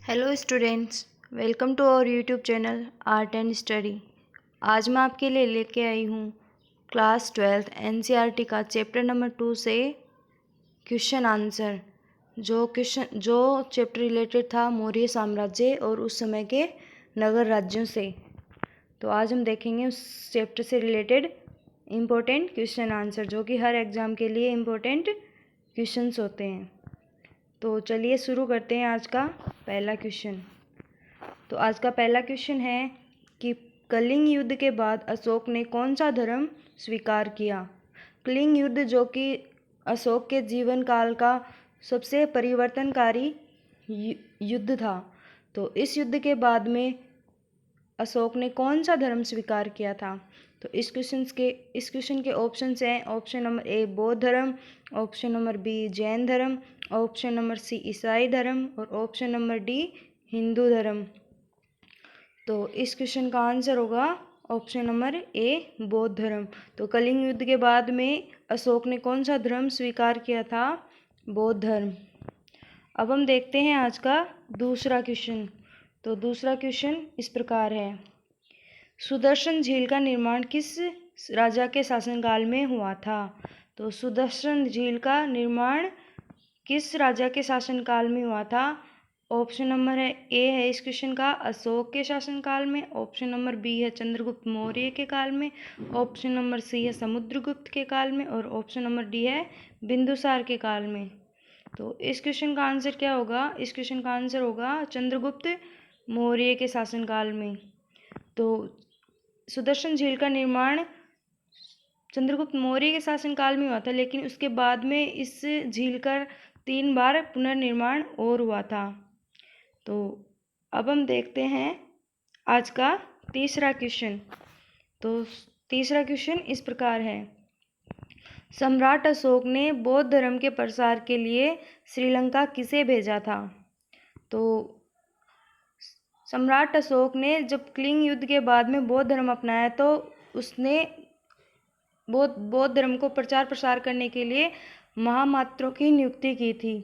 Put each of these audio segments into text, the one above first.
Hello students, welcome to our YouTube channel Art and Study. आज मैं आपके लिए लेके आई हूँ क्लास 12th एनसीईआरटी का चैप्टर नंबर 2 से क्वेश्चन आंसर। जो चैप्टर रिलेटेड था मौर्य साम्राज्य और उस समय के नगर राज्यों से। तो आज हम देखेंगे उस चैप्टर से रिलेटेड इम्पोर्टेंट क्वेश्चन आंसर, जो कि हर एग्ज़ाम के लिए इम्पोर्टेंट क्वेश्चंस होते हैं। तो चलिए शुरू करते हैं आज का पहला क्वेश्चन। तो आज का पहला क्वेश्चन है कि कलिंग युद्ध के बाद अशोक ने कौन सा धर्म स्वीकार किया। कलिंग युद्ध, जो कि अशोक के जीवन काल का सबसे परिवर्तनकारी युद्ध था, तो इस युद्ध के बाद में अशोक ने कौन सा धर्म स्वीकार किया था। तो इस क्वेश्चन के ऑप्शंस हैं। ऑप्शन नंबर ए बौद्ध धर्म, ऑप्शन नंबर बी जैन धर्म, ऑप्शन नंबर सी ईसाई धर्म और ऑप्शन नंबर डी हिंदू धर्म। तो इस क्वेश्चन का आंसर होगा ऑप्शन नंबर ए बौद्ध धर्म। तो कलिंग युद्ध के बाद में अशोक ने कौन सा धर्म स्वीकार किया था? बौद्ध धर्म। अब हम देखते हैं आज का दूसरा क्वेश्चन। तो दूसरा क्वेश्चन इस प्रकार है, सुदर्शन झील का निर्माण किस राजा के शासनकाल में हुआ था। तो सुदर्शन झील का निर्माण किस राजा के शासनकाल में हुआ था? ऑप्शन नंबर ए है इस क्वेश्चन का अशोक के शासनकाल में, ऑप्शन नंबर बी है चंद्रगुप्त मौर्य के काल में, ऑप्शन नंबर सी है समुद्रगुप्त के काल में और ऑप्शन नंबर डी है बिंदुसार के काल में। तो इस क्वेश्चन का आंसर क्या होगा? इस क्वेश्चन का आंसर होगा चंद्रगुप्त मौर्य के शासनकाल में। तो सुदर्शन झील का निर्माण चंद्रगुप्त मौर्य के शासनकाल में हुआ था, लेकिन उसके बाद में इस झील का 3 बार पुनर्निर्माण और हुआ था। तो अब हम देखते हैं आज का तीसरा क्वेश्चन। तो तीसरा क्वेश्चन इस प्रकार है, सम्राट अशोक ने बौद्ध धर्म के प्रसार के लिए श्रीलंका किसे भेजा था। तो सम्राट अशोक ने जब कलिंग युद्ध के बाद में बौद्ध धर्म अपनाया, तो उसने बौद्ध धर्म को प्रचार प्रसार करने के लिए महामात्रों की नियुक्ति की थी।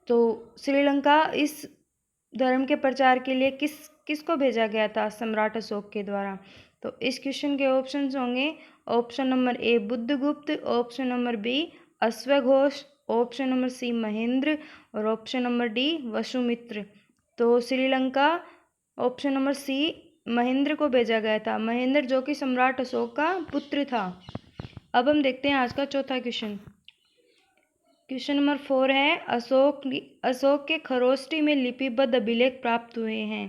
तो श्रीलंका इस धर्म के प्रचार के लिए किसको भेजा गया था सम्राट अशोक के द्वारा? तो इस क्वेश्चन के ऑप्शंस होंगे। Option number A Buddhagupta, option number B अश्वघोष, ऑप्शन नंबर सी महेंद्र और ऑप्शन नंबर डी वसुमित्र। तो Sri Lanka option number C Mahendra को भेजा गया था। महेंद्र जो कि सम्राट अशोक का पुत्र था। अब हम देखते हैं आज का चौथा क्वेश्चन। क्वेश्चन नंबर 4 है, अशोक के खरोष्टी में लिपिबद्ध अभिलेख प्राप्त हुए हैं।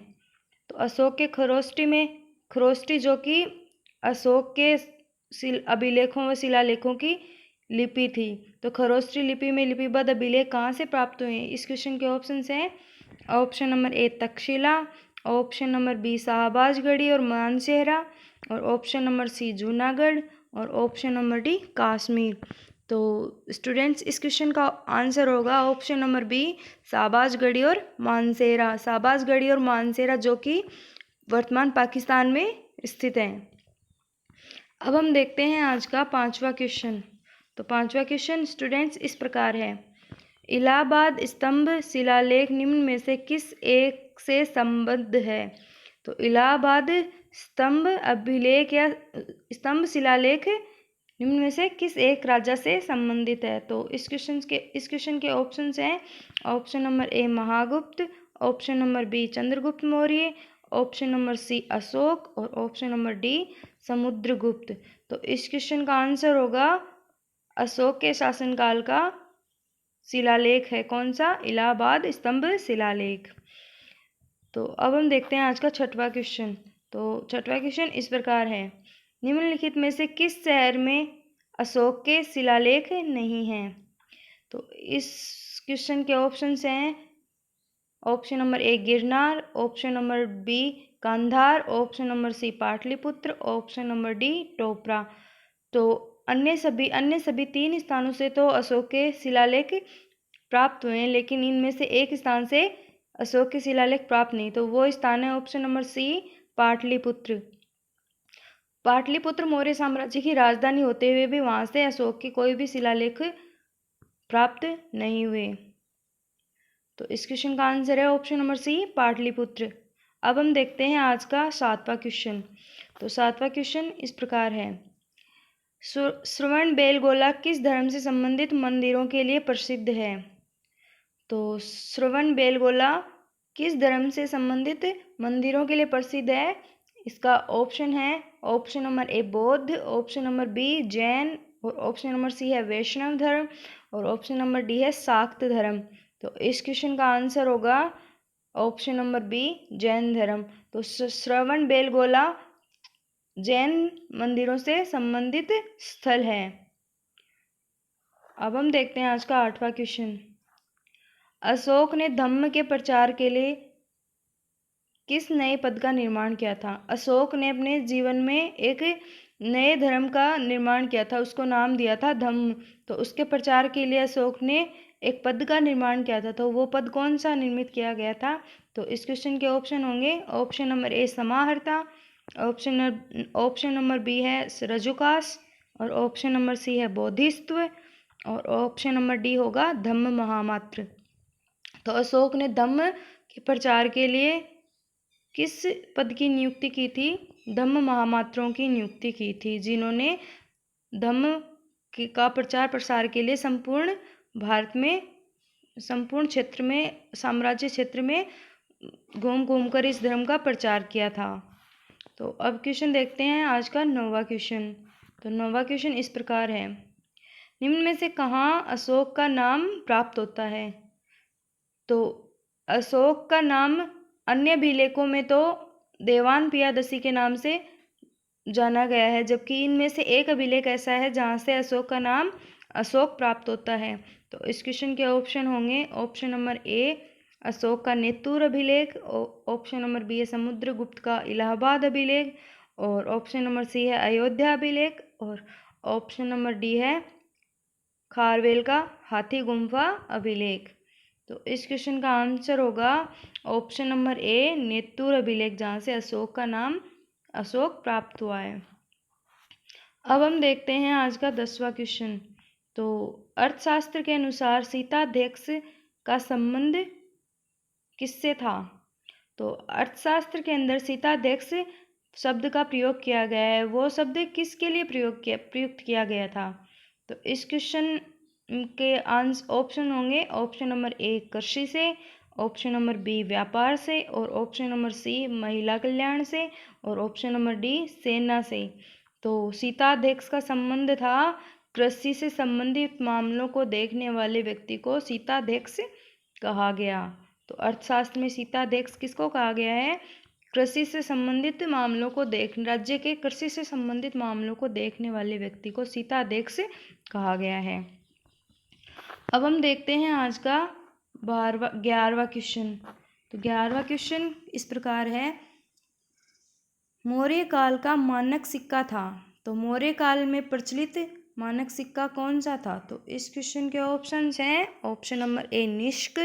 तो अशोक के खरोष्टी जो कि अशोक के अभिलेखों व शिलालेखों की लिपि थी। तो खरोष्टी लिपि में लिपिबद्ध अभिलेख कहाँ से प्राप्त हुए हैं? इस क्वेश्चन के ऑप्शन हैं। Option number A Takshashila, option number B Shahbazgarhi और मानसेहरा और ऑप्शन नंबर सी जूनागढ़ और ऑप्शन नंबर डी कश्मीर। तो स्टूडेंट्स इस क्वेश्चन का आंसर होगा ऑप्शन नंबर बी शाहबाजगढ़ी और मानसेरा। शाहबाजगढ़ी और मानसेरा जो कि वर्तमान पाकिस्तान में स्थित हैं। अब हम देखते हैं आज का पांचवा क्वेश्चन। तो पांचवा क्वेश्चन स्टूडेंट्स इस प्रकार है, इलाहाबाद स्तंभ शिलालेख निम्न में से किस एक से संबद्ध है। तो इलाहाबाद स्तंभ अभिलेख या स्तंभ शिलालेख निम्न में से किस एक राजा से संबंधित है। तो इस क्वेश्चन के ऑप्शंस हैं। Option number A Mahagupta, option number B Chandragupta Maurya, option number C Ashoka और ऑप्शन नंबर डी समुद्रगुप्त। तो इस क्वेश्चन का आंसर होगा अशोक के शासनकाल का शिलालेख है। कौन सा? इलाहाबाद स्तंभ शिलालेख। तो अब हम देखते हैं आज का छठवां क्वेश्चन। तो छठवां क्वेश्चन इस प्रकार है, निम्नलिखित में से किस शहर में अशोक के शिलालेख नहीं हैं। तो इस क्वेश्चन के ऑप्शंस हैं। Option number A Girnar, option number B Kandhar, option number C Pataliputra, option number D Topra. तो अन्य सभी 3 स्थानों से तो अशोक के शिलालेख प्राप्त हुए हैं, लेकिन इनमें से एक स्थान से अशोक के शिलालेख प्राप्त नहीं। तो वो स्थान है option number C Pataliputra. Pataliputra Maurya साम्राज्य की राजधानी होते हुए भी वहां से अशोक के कोई भी शिलालेख प्राप्त नहीं हुए। तो इस क्वेश्चन का आंसर है ऑप्शन नंबर सी, पाटलिपुत्र। अब हम देखते हैं आज का 7वां क्वेश्चन। तो 7वां क्वेश्चन इस प्रकार है, श्रवण बेलगोला किस धर्म से संबंधित मंदिरों के लिए प्रसिद्ध है? तो श्रवण बेलगोला किस धर्म से संबंधित मंदिरों के लिए प्रसिद्ध है? इसका ऑप्शन है ऑप्शन नंबर ए बौद्ध, ऑप्शन नंबर बी जैन, और ऑप्शन नंबर सी है वैष्णव धर्म, और ऑप्शन नंबर डी है शाक्त धर्म। तो इस क्वेश्चन का आंसर होगा ऑप्शन नंबर बी, जैन धर्म। तो श्रवण बेलगोला जैन मंदिरों से संबंधित स्थल है। अब हम देखते हैं आज का 8वां क्वेश्चन। अशोक ने धम्म के प्रचार के लिए किस नए पद का निर्माण किया था? अशोक ने अपने जीवन में एक नए धर्म का निर्माण किया था, उसको नाम दिया था धम्म। तो उसके प्रचार के लिए अशोक ने एक पद का निर्माण किया था, तो वो पद कौन सा निर्मित किया गया था? तो इस क्वेश्चन के ऑप्शन होंगे ऑप्शन नंबर ए समाहर्ता, ऑप्शन नंबर बी है रजुकास, और ऑप्शन नंबर सी है बोधिसत्व, और ऑप्शन नंबर डी होगा धम्म महामात्र। तो अशोक ने धम्म के प्रचार के लिए किस पद की नियुक्ति की थी? धम्म महामात्रों की नियुक्ति की थी, जिन्होंने धम्म का प्रचार प्रसार के लिए संपूर्ण भारत में, संपूर्ण क्षेत्र में, साम्राज्य क्षेत्र में घूम घूम कर इस धर्म का प्रचार किया था। तो अब क्वेश्चन देखते हैं आज का 9वां क्वेश्चन। तो 9वां क्वेश्चन इस प्रकार है, निम्न में से कहाँ अशोक का नाम प्राप्त होता है? तो अशोक का नाम अन्य अभिलेखों में तो देवान पियादसी के नाम से जाना गया है, जबकि इनमें से एक अभिलेख ऐसा है जहाँ से अशोक का नाम अशोक प्राप्त होता है। तो इस क्वेश्चन के ऑप्शन होंगे ऑप्शन नंबर ए अशोक का नेतुर अभिलेख, ऑप्शन नंबर बी है समुद्रगुप्त का इलाहाबाद अभिलेख, और ऑप्शन नंबर सी है अयोध्या अभिलेख, और ऑप्शन नंबर डी है खारवेल का हाथी गुम्फा अभिलेख। तो इस क्वेश्चन का आंसर होगा ऑप्शन नंबर ए नेतुर अभिलेख, जहाँ से अशोक का नाम अशोक प्राप्त हुआ है। अब हम देखते हैं आज का 10वां क्वेश्चन। तो अर्थशास्त्र के अनुसार सीताध्यक्ष का संबंध किससे था? तो अर्थशास्त्र के अंदर सीताध्यक्ष शब्द का प्रयोग किया गया है, वो शब्द किसके लिए प्रयुक्त किया गया था? तो इस क्वेश्चन के ऑप्शन होंगे ऑप्शन नंबर ए कृषि से, ऑप्शन नंबर बी व्यापार से, और ऑप्शन नंबर सी महिला कल्याण से, और ऑप्शन नंबर डी सेना से। तो सीताध्यक्ष का संबंध था कृषि से संबंधित मामलों को देखने वाले व्यक्ति को सीताध्यक्ष कहा गया। तो अर्थशास्त्र में सीताध्यक्ष किसको कहा गया है? कृषि से संबंधित मामलों को राज्य के कृषि से संबंधित मामलों को देखने वाले व्यक्ति को सीताध्यक्ष कहा गया है। अब हम देखते हैं आज का 11वां क्वेश्चन। तो 11वां क्वेश्चन इस प्रकार है, मौर्य काल का मानक सिक्का था। तो मौर्य काल में प्रचलित मानक सिक्का कौन सा था? तो इस क्वेश्चन के ऑप्शंस हैं ऑप्शन नंबर ए निष्क,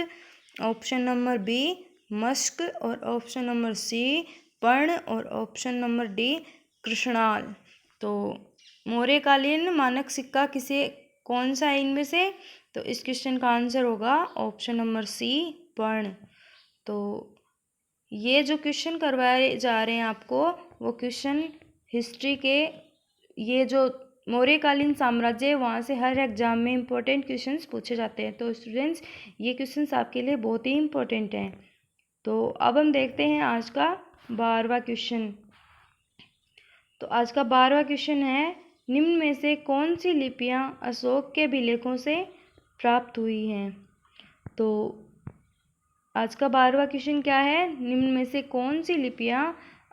ऑप्शन नंबर बी मस्क, और ऑप्शन नंबर सी पर्ण, और ऑप्शन नंबर डी कृष्णाल। तो मौर्यकालीन मानक सिक्का किसे कौन सा है इनमें से? तो इस क्वेश्चन का आंसर होगा ऑप्शन नंबर सी पर्ण। तो ये जो क्वेश्चन करवाए जा रहे हैं आपको, वो क्वेश्चन हिस्ट्री के, ये जो मौर्यकालीन साम्राज्य है वहाँ से हर एग्जाम में इम्पोर्टेंट क्वेश्चंस पूछे जाते हैं। तो स्टूडेंट्स ये क्वेश्चंस आपके लिए बहुत ही इम्पोर्टेंट हैं। तो अब हम देखते हैं आज का 12वां क्वेश्चन। तो आज का 12वां क्वेश्चन है, निम्न में से कौन सी लिपियाँ अशोक के अभिलेखों से प्राप्त हुई हैं? तो आज का 12वां क्वेश्चन क्या है, निम्न में से कौन सी लिपियाँ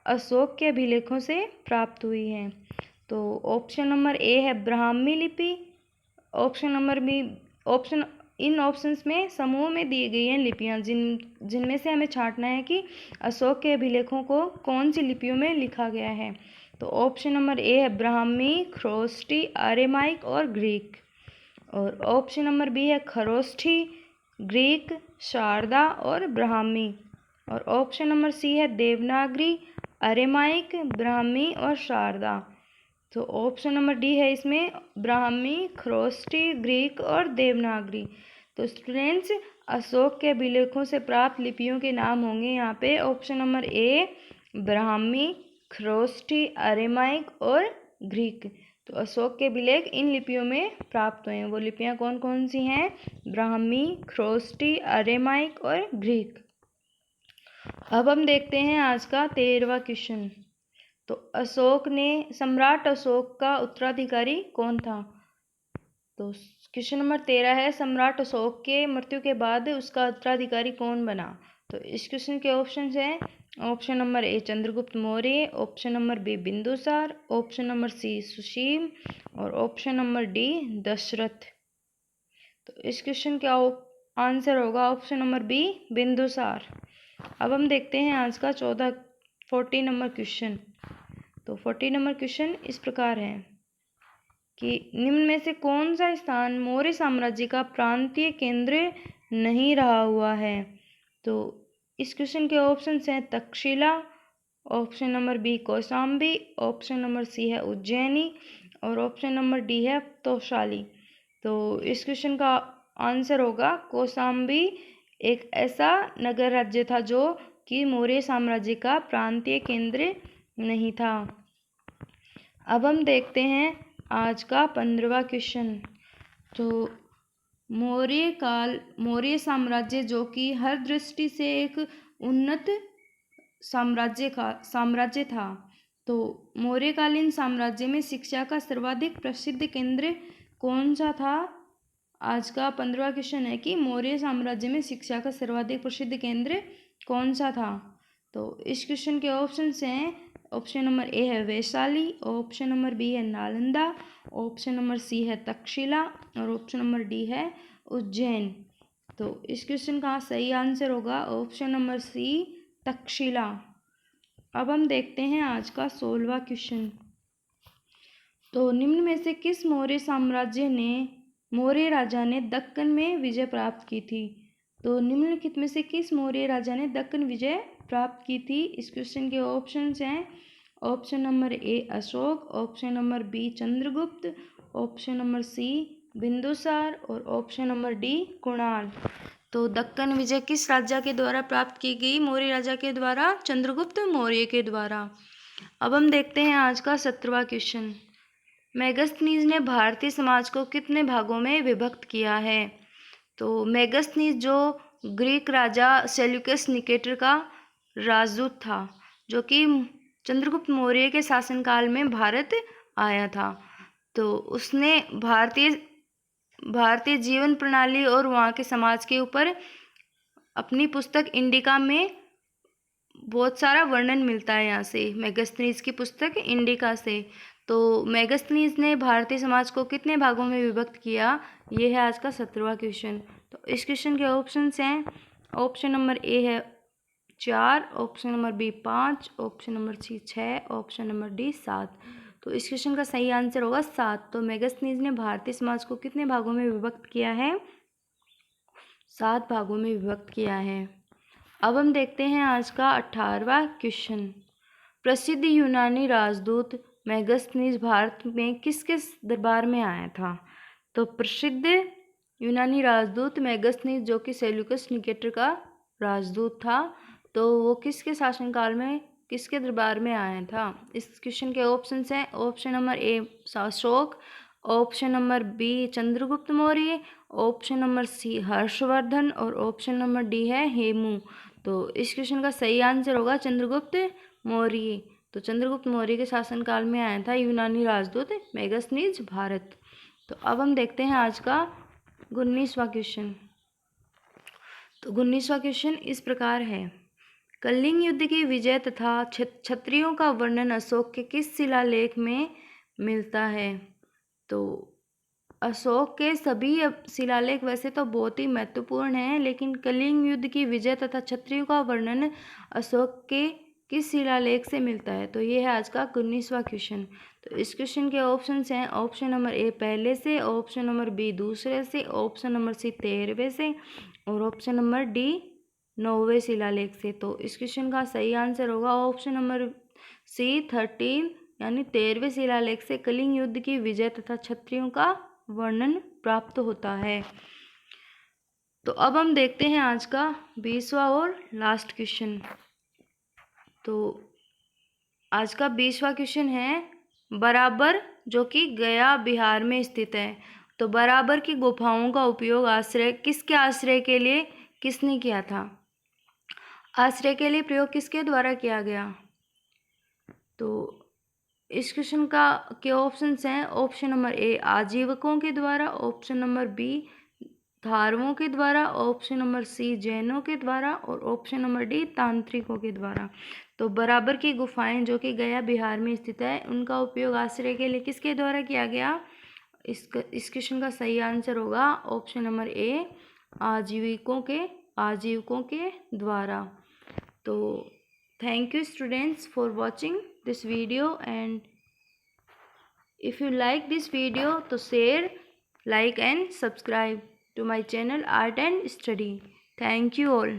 अशोक के अभिलेखों से प्राप्त हुई हैं? तो ऑप्शन नंबर ए है ब्राह्मी लिपि, ऑप्शन नंबर बी, इन ऑप्शंस में समूह में दी गई हैं लिपियाँ, जिनमें से हमें छांटना है कि अशोक के अभिलेखों को कौन सी लिपियों में लिखा गया है। तो ऑप्शन नंबर ए है ब्राह्मी, खरोष्ठी, आर्यमाइक और ग्रीक, और ऑप्शन नंबर बी है खरोष्ठी, ग्रीक, शारदा और ब्राह्मी, और ऑप्शन नंबर सी है देवनागरी, आर्यमाइक, ब्राह्मी और शारदा। तो ऑप्शन नंबर डी है इसमें ब्राह्मी, खरोष्ठी, ग्रीक और देवनागरी। तो स्टूडेंट्स, अशोक के अभिलेखों से प्राप्त लिपियों के नाम होंगे यहाँ पे option number A Brahmi, Kharosthi, Aramaic और ग्रीक। तो अशोक के अभिलेख इन लिपियों में प्राप्त हुए हैं। वो लिपियाँ कौन कौन सी हैं? ब्राह्मी, खरोष्ठी, अरेमाइक और ग्रीक। अब हम देखते हैं आज का 13वां क्वेश्चन। तो सम्राट अशोक का उत्तराधिकारी कौन था? तो क्वेश्चन नंबर 13 है, सम्राट अशोक के मृत्यु के बाद उसका उत्तराधिकारी कौन बना? तो इस क्वेश्चन के ऑप्शन हैं option number A Chandragupta Maurya, option number B Bindusara, option number C Susima और ऑप्शन नंबर डी दशरथ। तो इस क्वेश्चन का आंसर होगा ऑप्शन नंबर बी बिंदुसार। अब हम देखते हैं आज का 40 नंबर क्वेश्चन। तो 40 नंबर क्वेश्चन इस प्रकार है कि निम्न में से कौन सा स्थान मौर्य साम्राज्य का प्रांतीय केंद्र नहीं रहा हुआ है? तो इस क्वेश्चन के ऑप्शन हैं Takshashila, option number B Kaushambi, option number C है उज्जैनी और ऑप्शन नंबर डी है तोशाली। तो इस क्वेश्चन का आंसर होगा कौशाम्बी एक ऐसा नगर राज्य था जो कि मौर्य साम्राज्य का प्रांतीय केंद्र नहीं था। अब हम देखते हैं आज का 15वां क्वेश्चन। तो मौर्य साम्राज्य जो कि हर दृष्टि से एक उन्नत साम्राज्य था। तो मौर्यकालीन साम्राज्य में शिक्षा का सर्वाधिक प्रसिद्ध केंद्र कौन सा था? आज का 15वां क्वेश्चन है कि मौर्य साम्राज्य में शिक्षा का सर्वाधिक प्रसिद्ध केंद्र कौन सा था? तो इस क्वेश्चन के ऑप्शन हैं ऑप्शन नंबर ए है वैशाली, ऑप्शन नंबर बी है नालंदा, ऑप्शन नंबर सी है तक्षशिला और ऑप्शन नंबर डी है उज्जैन। तो इस क्वेश्चन का सही आंसर होगा ऑप्शन नंबर सी तक्षशिला। अब हम देखते हैं आज का 16वां क्वेश्चन। तो निम्न में से किस मौर्य राजा ने दक्कन में विजय प्राप्त की थी? तो निम्नलिखित में से किस मौर्य राजा ने दक्कन विजय प्राप्त की थी? इस क्वेश्चन के ऑप्शन हैं option number A Ashoka, option number B Chandragupta, option number C Bindusara और ऑप्शन नंबर डी कुणाल। तो दक्कन विजय किस राजा के द्वारा प्राप्त की गई? मौर्य राजा के द्वारा, चंद्रगुप्त मौर्य के द्वारा। अब हम देखते हैं आज का 17वां क्वेश्चन। मेगास्थनीज ने भारतीय समाज को कितने भागों में विभक्त किया है? तो मेगास्थनीज जो ग्रीक राजा सेल्यूकस निकेटर का राजदूत था, जो कि चंद्रगुप्त मौर्य के शासनकाल में भारत आया था। तो उसने भारतीय जीवन प्रणाली और वहाँ के समाज के ऊपर अपनी पुस्तक इंडिका में बहुत सारा वर्णन मिलता है। यहाँ से मेगास्थनीज की पुस्तक इंडिका से। तो मेगास्थनीज ने भारतीय समाज को कितने भागों में विभक्त किया? ये है आज का 17वां क्वेश्चन। तो इस क्वेश्चन के ऑप्शंस हैं ऑप्शन नंबर ए है 4, option number B 5, option number C 6, option number D 7। तो इस क्वेश्चन का सही आंसर होगा 7। तो मेगास्थनीज ने भारतीय समाज को कितने भागों में विभक्त किया है? 7 भागों में विभक्त किया है। अब हम देखते हैं आज का 18वां क्वेश्चन। प्रसिद्ध यूनानी राजदूत मेगास्थनीज भारत में किस किस दरबार में आया था? तो प्रसिद्ध यूनानी राजदूत मेगास्थनीज जो कि सेल्यूकस निकेटर का राजदूत था, तो वो किसके शासनकाल में किसके दरबार में आया था? इस क्वेश्चन के ऑप्शन हैं option number A Ashoka, option number B Chandragupta Maurya, option number C Harshavardhana और ऑप्शन नंबर डी है हेमू। तो इस क्वेश्चन का सही आंसर होगा चंद्रगुप्त मौर्य। तो चंद्रगुप्त मौर्य के शासनकाल में आया था यूनानी राजदूत मेगास्थनीज भारत। तो अब हम देखते हैं आज का 19वां क्वेश्चन। तो 19वां क्वेश्चन इस प्रकार है, कलिंग युद्ध की विजय तथा क्षत्रियों का वर्णन अशोक के किस शिलालेख में मिलता है? तो अशोक के सभी शिलालेख वैसे तो बहुत ही महत्वपूर्ण हैं, लेकिन कलिंग युद्ध की विजय तथा क्षत्रियों का वर्णन अशोक के किस शिलालेख से मिलता है? तो ये है आज का 19वां क्वेश्चन। तो इस क्वेश्चन के ऑप्शन हैं ऑप्शन नंबर ए पहले से, ऑप्शन नंबर बी दूसरे से, ऑप्शन नंबर सी 13वें से और ऑप्शन नंबर डी 9वें शिलालेख से। तो इस क्वेश्चन का सही आंसर होगा ऑप्शन नंबर सी 13 यानी 13वें शिलालेख से कलिंग युद्ध की विजय तथा क्षत्रियों का वर्णन प्राप्त होता है। तो अब हम देखते हैं आज का 20वां और लास्ट क्वेश्चन। तो आज का 20वां क्वेश्चन है बराबर, जो कि गया बिहार में स्थित है। तो बराबर की गुफाओं का उपयोग किसके आश्रय के लिए किसने किया था? आश्रय के लिए प्रयोग किसके द्वारा किया गया? तो इस क्वेश्चन के ऑप्शंस हैं। ऑप्शन नंबर ए आजीविकों के द्वारा, ऑप्शन नंबर बी धारवों के द्वारा, ऑप्शन नंबर सी जैनों के द्वारा और ऑप्शन नंबर डी तांत्रिकों के द्वारा। तो बराबर की गुफाएं जो कि गया बिहार में स्थित है, उनका उपयोग आश्रय के लिए किसके द्वारा किया गया? इस क्वेश्चन का सही आंसर होगा ऑप्शन नंबर ए आजीविकों के द्वारा। तो thank you students for watching this video, and if you like this video तो share, like and subscribe to my channel Art and Study. Thank you all.